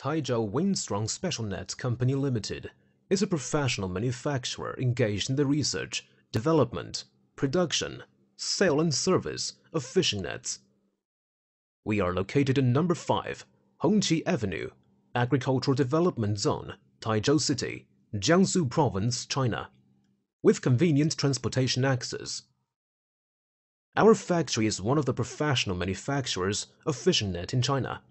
Taizhou Winstrong Special Net Company Limited is a professional manufacturer engaged in the research, development, production, sale and service of fishing nets. We are located in number 5, Hongqi Avenue, Agricultural Development Zone, Taizhou City, Jiangsu Province, China, with convenient transportation access. Our factory is one of the professional manufacturers of fishing net in China.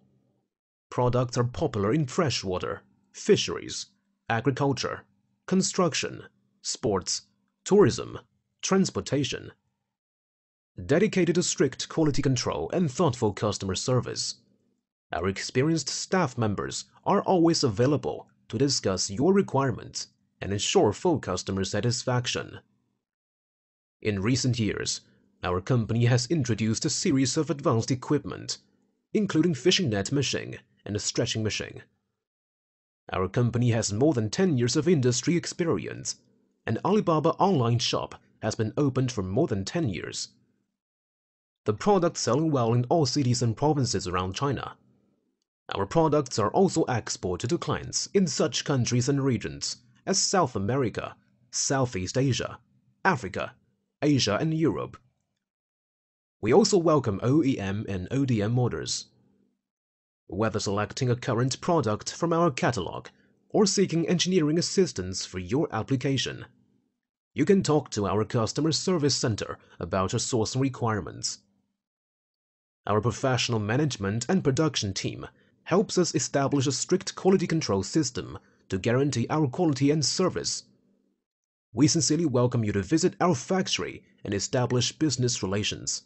Products are popular in freshwater, fisheries, agriculture, construction, sports, tourism, transportation. Dedicated to strict quality control and thoughtful customer service, our experienced staff members are always available to discuss your requirements and ensure full customer satisfaction. In recent years, our company has introduced a series of advanced equipment, including fishing net machine and a stretching machine. Our company has more than 10 years of industry experience, and Alibaba online shop has been opened for more than 10 years. The products selling well in all cities and provinces around China. Our products are also exported to clients in such countries and regions as South America, Southeast Asia, Africa, Asia and Europe. We also welcome OEM and ODM orders. Whether selecting a current product from our catalog or seeking engineering assistance for your application, you can talk to our customer service center about your sourcing requirements. Our professional management and production team helps us establish a strict quality control system to guarantee our quality and service. We sincerely welcome you to visit our factory and establish business relations.